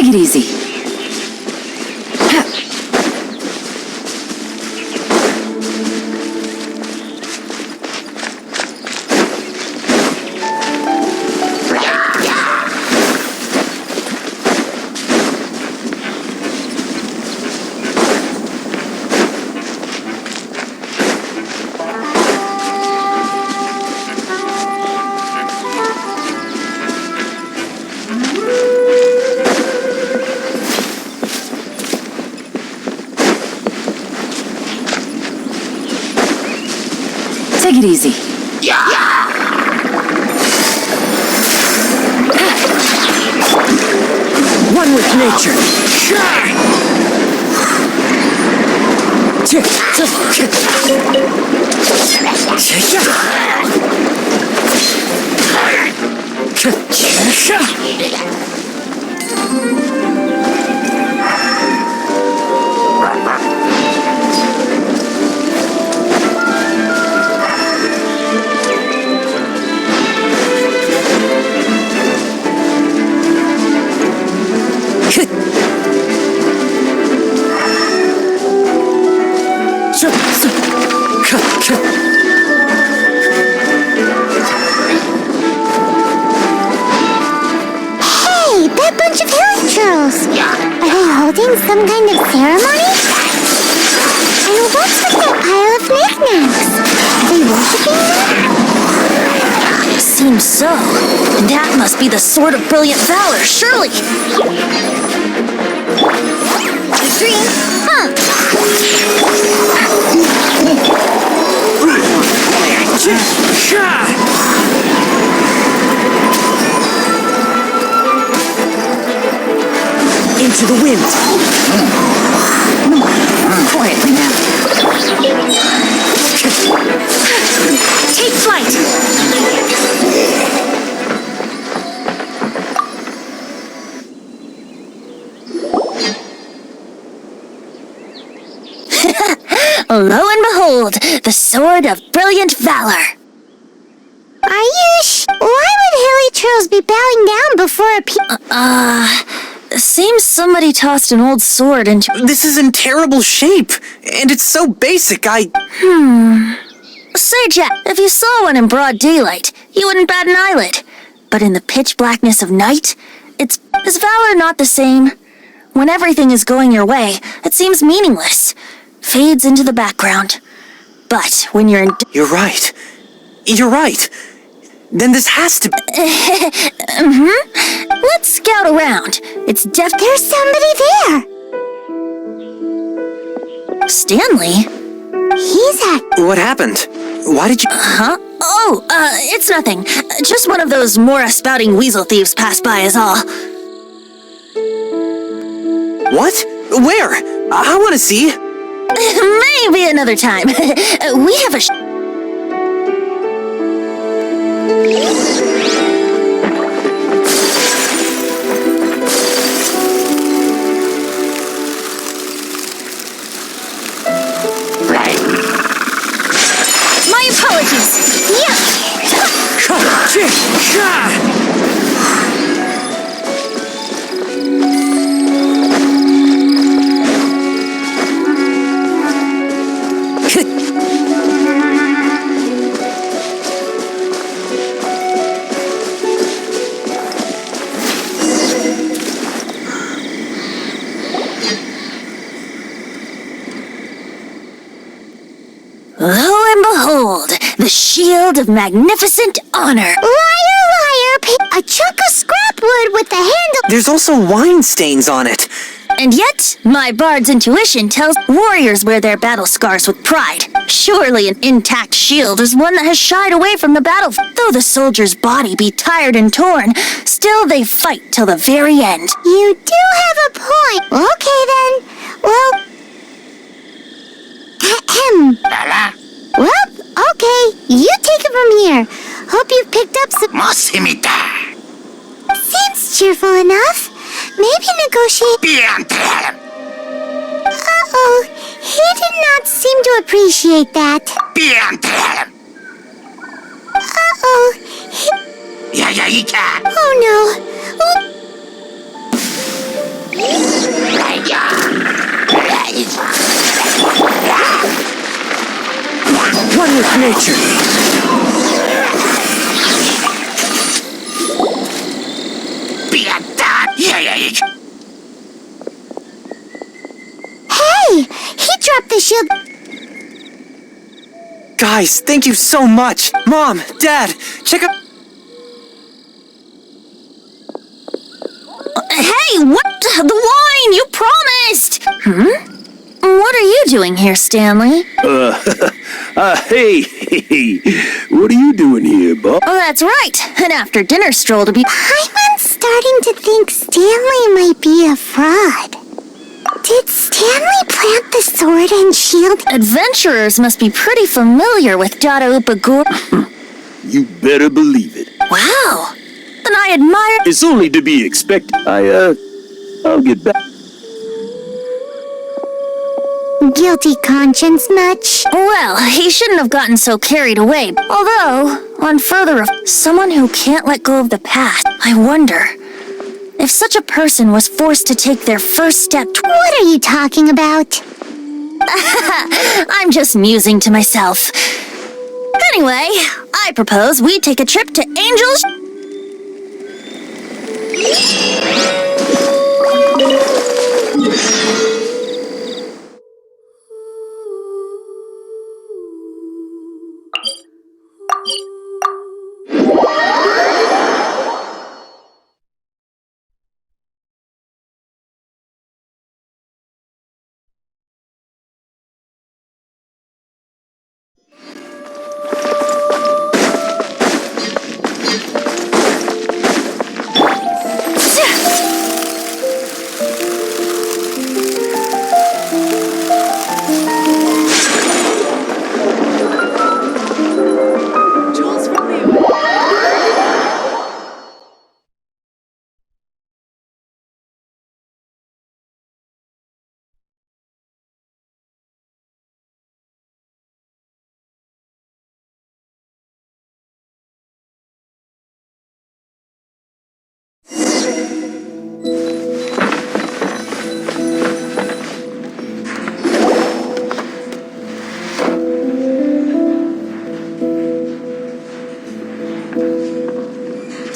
Take it easy. Take it easy. One with nature. Are they holding some kind of ceremony? And what's with that pile of knickknacks? Are they worshipping them? Seems so. That must be the Sword of Brilliant Valor, surely. Dream? Huh. Into the wind. Quietly now. Take flight. Lo and behold, the Sword of Brilliant Valor. Are you Why would Hilly Churls be bowing down before a Seems somebody tossed an old sword into... This is in terrible shape, and it's so basic, Say, Jack, if you saw one in broad daylight, you wouldn't bat an eyelid. But in the pitch blackness of night, is valor not the same? When everything is going your way, it seems meaningless. Fades into the background. But when you're in... You're right. You're right. Then this has to be... Let's scout around. It's There's somebody there! Stanley? He's at... What happened? Why did you... Huh? Oh, it's nothing. Just one of those Mora-spouting weasel thieves passed by is all. What? Where? I want to see. Maybe another time. We have a... My apologies. Yeah. Lo and behold, the shield of magnificent honor. Liar, a chunk of scrap wood with the handle... There's also wine stains on it. And yet, my bard's intuition tells warriors wear their battle scars with pride. Surely an intact shield is one that has shied away from the battle. Though the soldier's body be tired and torn, still they fight till the very end. You do have a point. Okay then. Well... Well, okay. You take it from here. Hope you've picked up some... Seems cheerful enough. Maybe negotiate... Uh-oh. He did not seem to appreciate that. Uh-oh. Oh no. One with nature. Hey! He dropped the shield. Guys, thank you so much. Mom, Dad, check out... Hey, what? The wine! You promised! What are you doing here, Stanley? Hey, what are you doing here, Bob? Oh, that's right. An after-dinner stroll to be... I'm starting to think Stanley might be a fraud. Did Stanley plant the sword and shield? Adventurers must be pretty familiar with Dada Upagur. You better believe it. Wow. Then I admire... It's only to be expected. I'll get back. Guilty conscience much? Well, he shouldn't have gotten so carried away. Although, on further... Someone who can't let go of the past. I wonder... if such a person was forced to take their first step... What are you talking about? I'm just musing to myself. Anyway, I propose we take a trip to Angel's...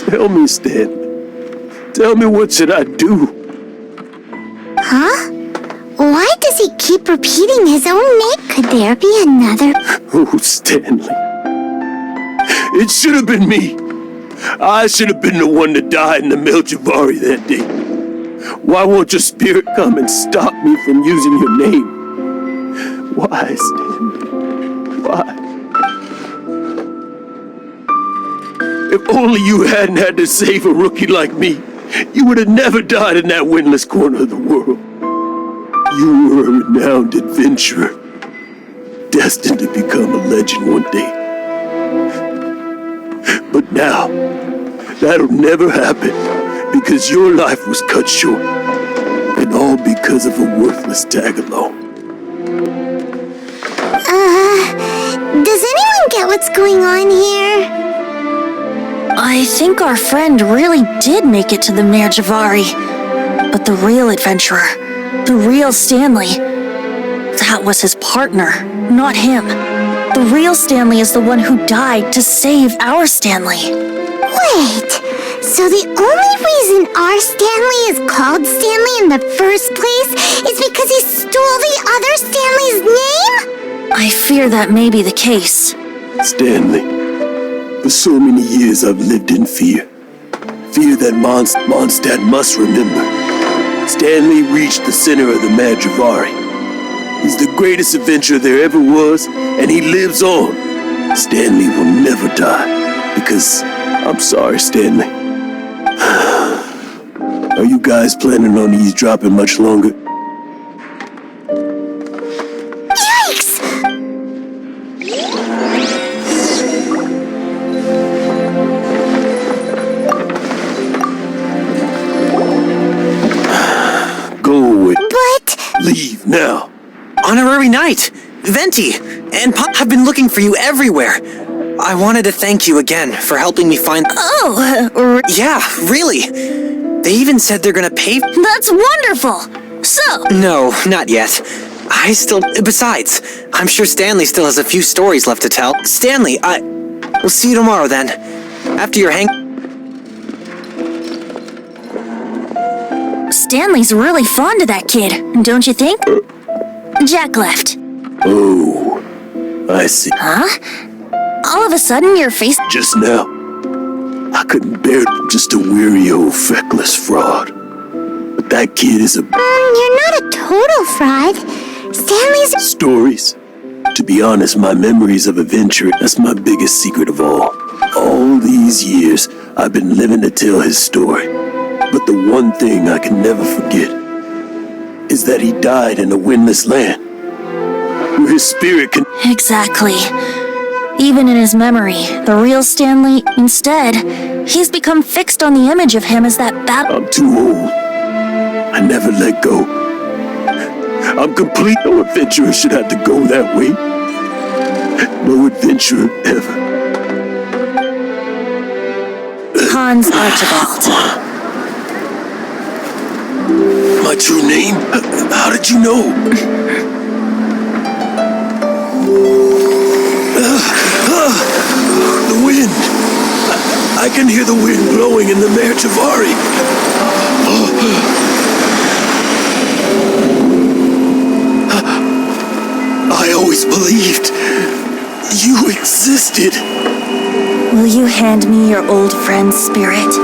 Tell me, Stan. Tell me, what should I do? Huh? Why does he keep repeating his own name? Could there be another? Oh, Stanley. It should have been me. I should have been the one that died in the Melchivari that day. Why won't your spirit come and stop me from using your name? Why, Stanley? Why? If only you hadn't had to save a rookie like me, you would have never died in that windless corner of the world. You were a renowned adventurer, destined to become a legend one day. But now, that'll never happen, because your life was cut short, and all because of a worthless tag-along. Does anyone get what's going on here? I think our friend really did make it to the Merjavari. But the real adventurer, the real Stanley, that was his partner, not him. The real Stanley is the one who died to save our Stanley. Wait, so the only reason our Stanley is called Stanley in the first place is because he stole the other Stanley's name? I fear that may be the case. Stanley, for so many years I've lived in fear. Fear that Mondstadt must remember. Stanley reached the center of the Madrivari. He's the greatest adventurer there ever was, and he lives on. Stanley will never die, because I'm sorry, Stanley. Are you guys planning on eavesdropping much longer? Yikes! Go away. But... Leave now. Honorary Knight, Venti, and Pop have been looking for you everywhere. I wanted to thank you again for helping me find... Oh, Yeah, really. They even said they're gonna pay. That's wonderful! So, No, not yet. Besides, I'm sure Stanley still has a few stories left to tell. Stanley, we'll see you tomorrow then. After your Stanley's really fond of that kid, don't you think? Jack left. Oh, I see. Huh? All of a sudden, your face... Just now, I couldn't bear just a weary old feckless fraud. But that kid is a... You're not a total fraud. Stanley's... Stories? To be honest, my memories of adventure, that's my biggest secret of all. All these years, I've been living to tell his story. But the one thing I can never forget is that he died in a windless land, where his spirit can... Exactly. Even in his memory, the real Stanley, instead, he's become fixed on the image of him as that I'm too old. I never let go. I'm complete. No adventurer should have to go that way. No adventurer ever. Hans Archibald. My true name? How did you know? The wind. I can hear the wind blowing in the Mare Javari. I always believed you existed. Will you hand me your old friend's spirit?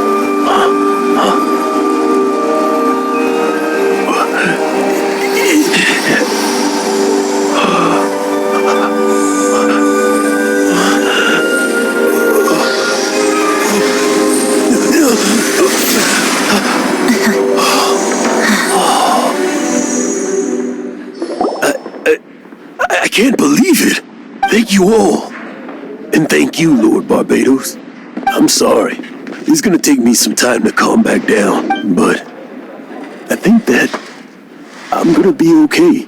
I can't believe it. Thank you all. And thank you, Lord Barbados. I'm sorry. It's gonna take me some time to calm back down, but I think that I'm gonna be okay.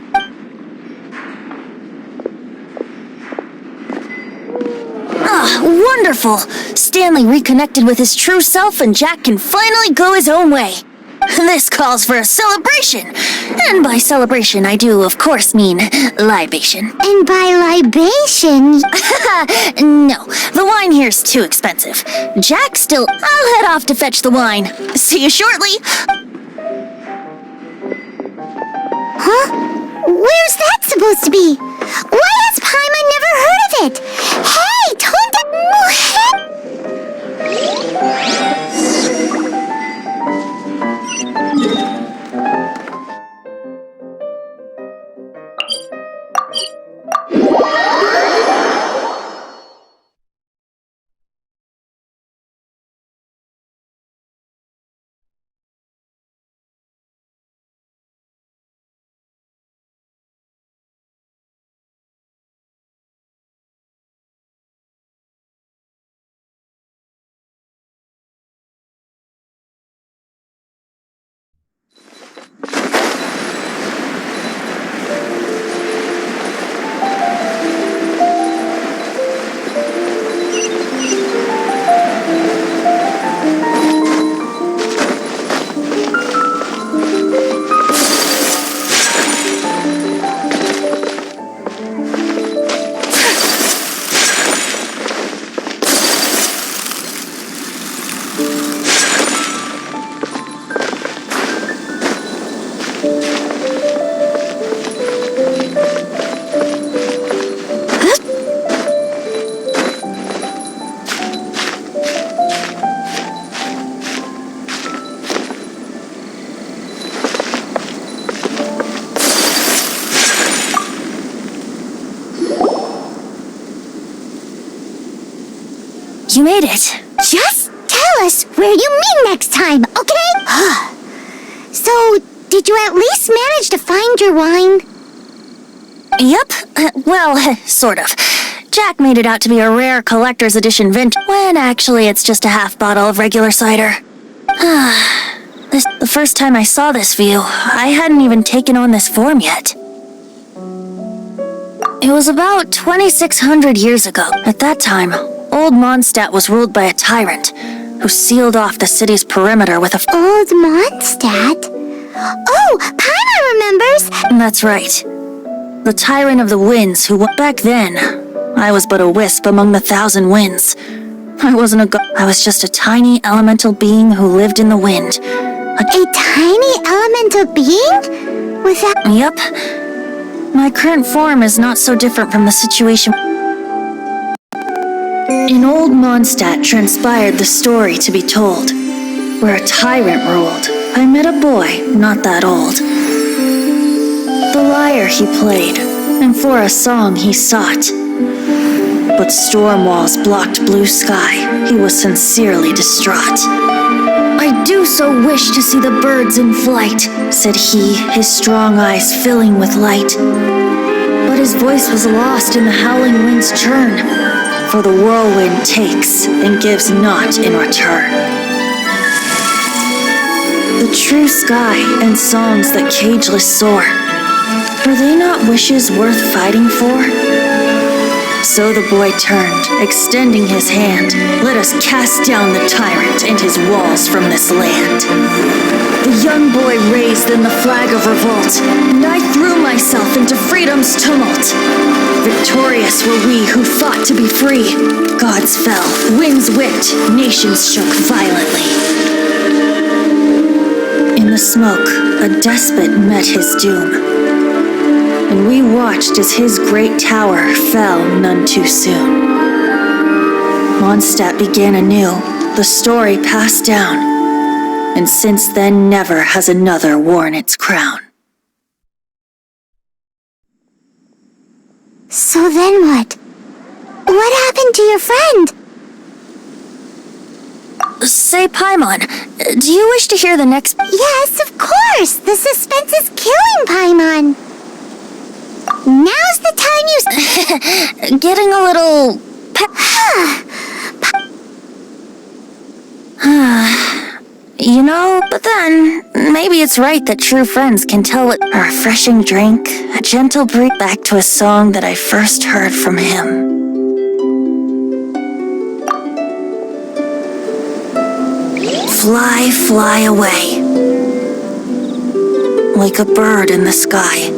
Wonderful! Stanley reconnected with his true self and Jack can finally go his own way. This calls for a celebration. And by celebration, I do, of course, mean libation. And by libation... No, the wine here's too expensive. I'll head off to fetch the wine. See you shortly. Huh? Where's that supposed to be? Why has Paimon never heard of it? Hey, don't... You made it. Just tell us where you meet next time, okay? So, did you at least manage to find your wine? Yep. Well, sort of. Jack made it out to be a rare collector's edition Venti, when actually it's just a half bottle of regular cider. The first time I saw this view, I hadn't even taken on this form yet. It was about 2,600 years ago. At that time, old Mondstadt was ruled by a tyrant, who sealed off the city's perimeter with a... Old Mondstadt? Oh, Paimon remembers! That's right. The tyrant of the winds who... Back then, I was but a wisp among the thousand winds. I wasn't a god. I was just a tiny elemental being who lived in the wind. A tiny elemental being? Without... Yep. My current form is not so different from the situation. In old Mondstadt transpired the story to be told, where a tyrant ruled. I met a boy, not that old. The lyre he played, and for a song he sought. But storm walls blocked blue sky. He was sincerely distraught. I do so wish to see the birds in flight, said he, his strong eyes filling with light. But his voice was lost in the howling wind's churn, for the whirlwind takes and gives not in return. The true sky and songs that cageless soar, were they not wishes worth fighting for? So the boy turned, extending his hand. Let us cast down the tyrant and his walls from this land. The young boy raised then the flag of revolt, and I threw myself into freedom's tumult. Victorious were we who fought to be free. Gods fell, winds whipped, nations shook violently. In the smoke, a despot met his doom, and we watched as his great tower fell none too soon. Mondstadt began anew, the story passed down, and since then never has another worn its crown. So then what? What happened to your friend? Say, Paimon, do you wish to hear the next... Yes, of course! The suspense is killing Paimon! Now's the time you... Getting a little... You know, but then, maybe it's right that true friends can tell it a refreshing drink, a gentle breeze, back to a song that I first heard from him. Fly, fly away, like a bird in the sky.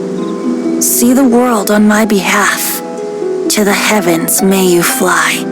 See the world on my behalf. To the heavens may you fly.